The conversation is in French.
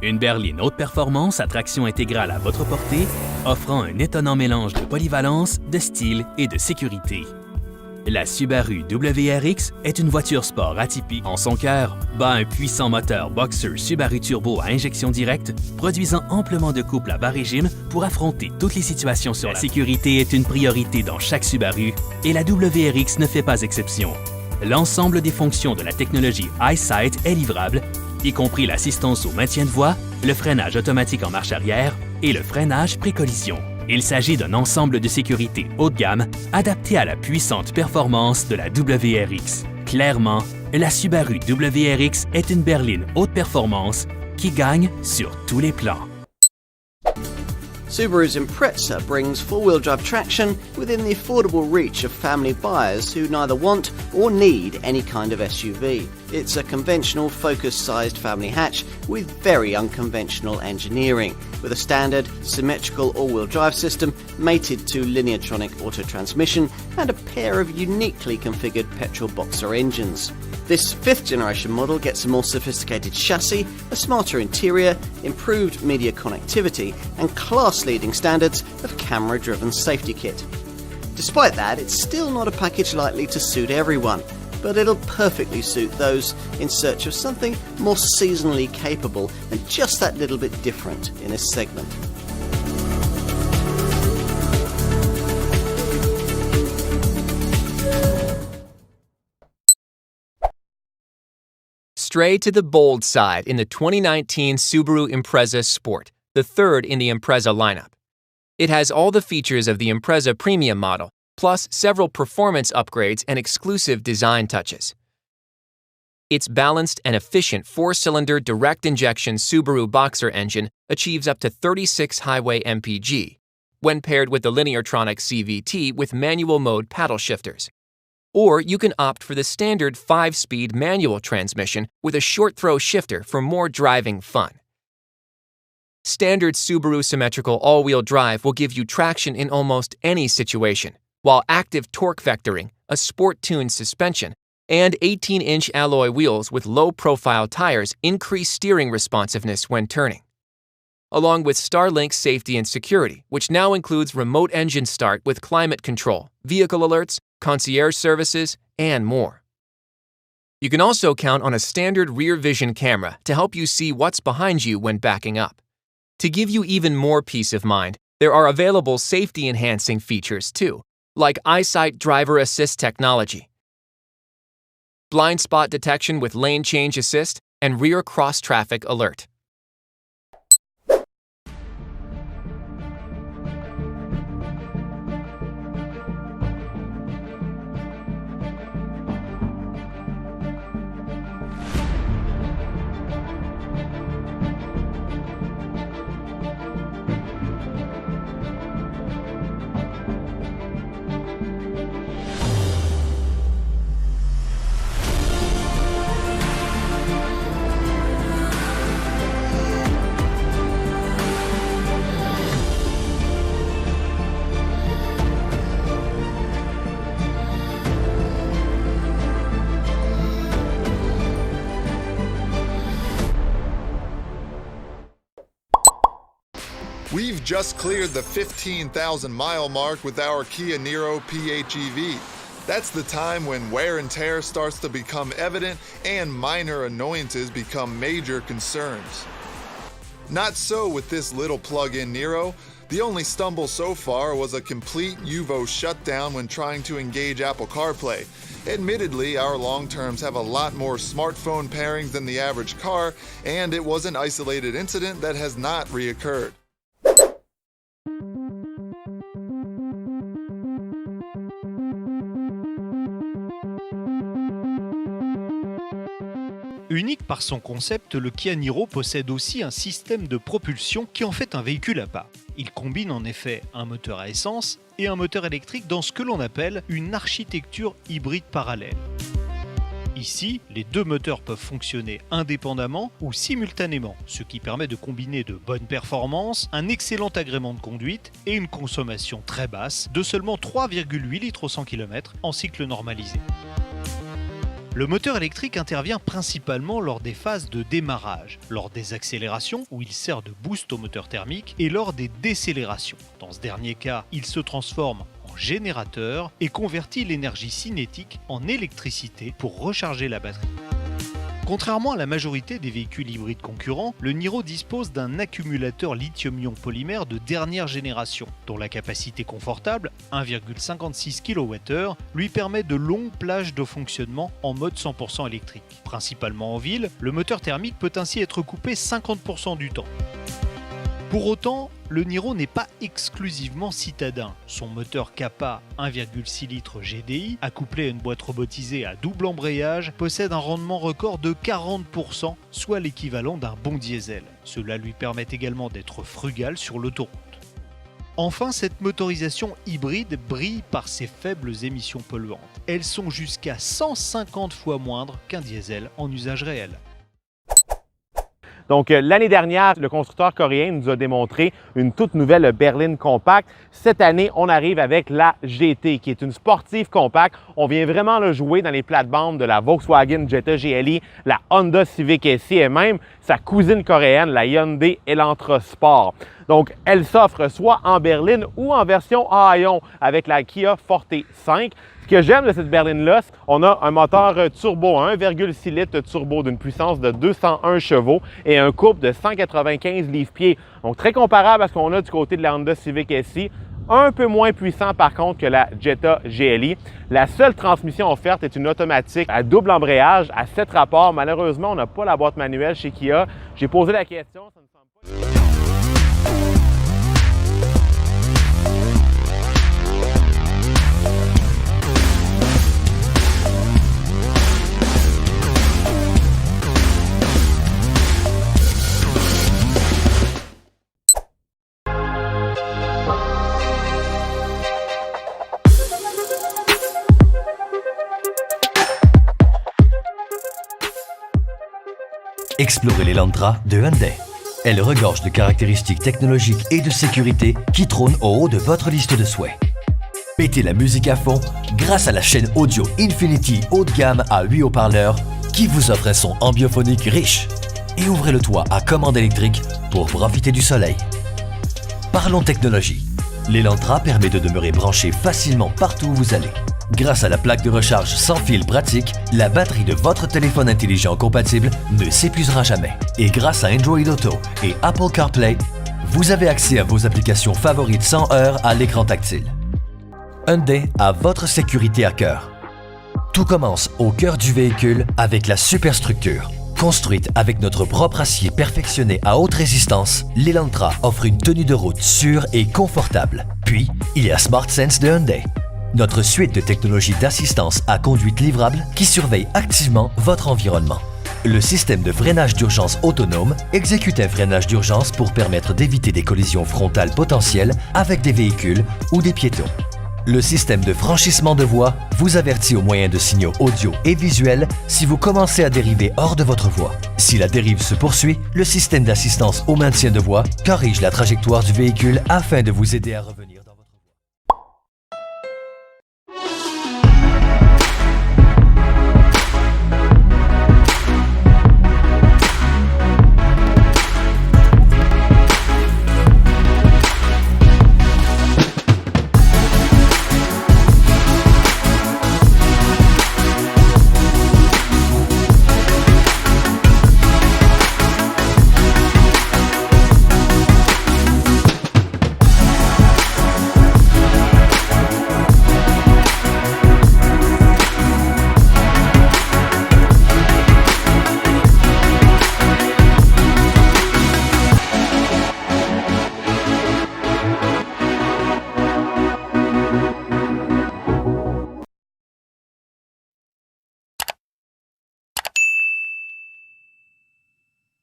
Une berline haute performance à traction intégrale à votre portée, offrant un étonnant mélange de polyvalence, de style et de sécurité. La Subaru WRX est une voiture sport atypique. En son cœur bat un puissant moteur Boxer Subaru Turbo à injection directe, produisant amplement de couple à bas régime pour affronter toutes les situations sur la sécurité est une priorité dans chaque Subaru et la WRX ne fait pas exception. L'ensemble des fonctions de la technologie EyeSight est livrable, y compris l'assistance au maintien de voie, le freinage automatique en marche arrière et le freinage pré-collision. Il s'agit d'un ensemble de sécurité haut de gamme adapté à la puissante performance de la WRX. Clairement, la Subaru WRX est une berline haute performance qui gagne sur tous les plans. Subaru's Impreza brings four-wheel drive traction within the affordable reach of family buyers who neither want or need any kind of SUV. It's a conventional focus-sized family hatch with very unconventional engineering, with a standard symmetrical all-wheel drive system mated to Lineartronic auto transmission and a pair of uniquely configured petrol boxer engines. This fifth generation model gets a more sophisticated chassis, a smarter interior, improved media connectivity, and class-leading standards of camera-driven safety kit. Despite that, it's still not a package likely to suit everyone, but it'll perfectly suit those in search of something more seasonally capable and just that little bit different in this segment. Stray to the bold side in the 2019 Subaru Impreza Sport, the third in the Impreza lineup. It has all the features of the Impreza Premium model, plus several performance upgrades and exclusive design touches. Its balanced and efficient four-cylinder direct-injection Subaru Boxer engine achieves up to 36 highway mpg, when paired with the Lineartronic CVT with manual mode paddle shifters. Or you can opt for the standard 5-speed manual transmission with a short-throw shifter for more driving fun. Standard Subaru symmetrical all-wheel drive will give you traction in almost any situation, while active torque vectoring, a sport-tuned suspension, and 18-inch alloy wheels with low-profile tires increase steering responsiveness when turning. Along with Starlink safety and security, which now includes remote engine start with climate control, vehicle alerts, concierge services, and more. You can also count on a standard rear vision camera to help you see what's behind you when backing up. To give you even more peace of mind, there are available safety-enhancing features too, like EyeSight driver assist technology, blind spot detection with lane change assist, and rear cross-traffic alert. We've just cleared the 15,000 mile mark with our Kia Niro PHEV. That's the time when wear and tear starts to become evident and minor annoyances become major concerns. Not so with this little plug-in Niro. The only stumble so far was a complete UVO shutdown when trying to engage Apple CarPlay. Admittedly, our long-terms have a lot more smartphone pairings than the average car, and it was an isolated incident that has not reoccurred. Unique par son concept, le Kia Niro possède aussi un système de propulsion qui en fait un véhicule à part. Il combine en effet un moteur à essence et un moteur électrique dans ce que l'on appelle une architecture hybride parallèle. Ici, les deux moteurs peuvent fonctionner indépendamment ou simultanément, ce qui permet de combiner de bonnes performances, un excellent agrément de conduite et une consommation très basse de seulement 3,8 litres au 100 km en cycle normalisé. Le moteur électrique intervient principalement lors des phases de démarrage, lors des accélérations où il sert de boost au moteur thermique et lors des décélérations. Dans ce dernier cas, il se transforme en générateur et convertit l'énergie cinétique en électricité pour recharger la batterie. Contrairement à la majorité des véhicules hybrides concurrents, le Niro dispose d'un accumulateur lithium-ion polymère de dernière génération, dont la capacité confortable, 1,56 kWh, lui permet de longues plages de fonctionnement en mode 100% électrique. Principalement en ville, le moteur thermique peut ainsi être coupé 50% du temps. Pour autant, le Niro n'est pas exclusivement citadin. Son moteur Kappa 1,6 litres GDI, accouplé à une boîte robotisée à double embrayage, possède un rendement record de 40%, soit l'équivalent d'un bon diesel. Cela lui permet également d'être frugal sur l'autoroute. Enfin, cette motorisation hybride brille par ses faibles émissions polluantes. Elles sont jusqu'à 150 fois moindres qu'un diesel en usage réel. Donc, l'année dernière, le constructeur coréen nous a démontré une toute nouvelle berline compacte. Cette année, on arrive avec la GT, qui est une sportive compacte. On vient vraiment le jouer dans les plates-bandes de la Volkswagen Jetta GLI, la Honda Civic SI et même sa cousine coréenne, la Hyundai Elantra Sport. Donc, elle s'offre soit en berline ou en version Aion avec la Kia Forte 5. Ce que j'aime de cette berline-là, on a un moteur turbo 1,6 litres turbo d'une puissance de 201 chevaux et un couple de 195 livres-pieds. Donc, très comparable à ce qu'on a du côté de la Honda Civic SI. Un peu moins puissant par contre que la Jetta GLI. La seule transmission offerte est une automatique à double embrayage à 7 rapports. Malheureusement, on n'a pas la boîte manuelle chez Kia. J'ai posé la question, ça ne semble pas... Explorez l'Elantra de Hyundai. Elle regorge de caractéristiques technologiques et de sécurité qui trônent au haut de votre liste de souhaits. Pétez la musique à fond grâce à la chaîne audio Infinity haut de gamme à 8 haut-parleurs qui vous offre un son ambiophonique riche. Et ouvrez le toit à commande électrique pour profiter du soleil. Parlons technologie. L'Elantra permet de demeurer branché facilement partout où vous allez. Grâce à la plaque de recharge sans fil pratique, la batterie de votre téléphone intelligent compatible ne s'épuisera jamais. Et grâce à Android Auto et Apple CarPlay, vous avez accès à vos applications favorites sans heurts à l'écran tactile. Hyundai a votre sécurité à cœur. Tout commence au cœur du véhicule avec la superstructure. Construite avec notre propre acier perfectionné à haute résistance, l'Elantra offre une tenue de route sûre et confortable. Puis, il y a SmartSense de Hyundai. Notre suite de technologies d'assistance à conduite livrable qui surveille activement votre environnement. Le système de freinage d'urgence autonome exécute un freinage d'urgence pour permettre d'éviter des collisions frontales potentielles avec des véhicules ou des piétons. Le système de franchissement de voie vous avertit au moyen de signaux audio et visuels si vous commencez à dériver hors de votre voie. Si la dérive se poursuit, le système d'assistance au maintien de voie corrige la trajectoire du véhicule afin de vous aider à revenir.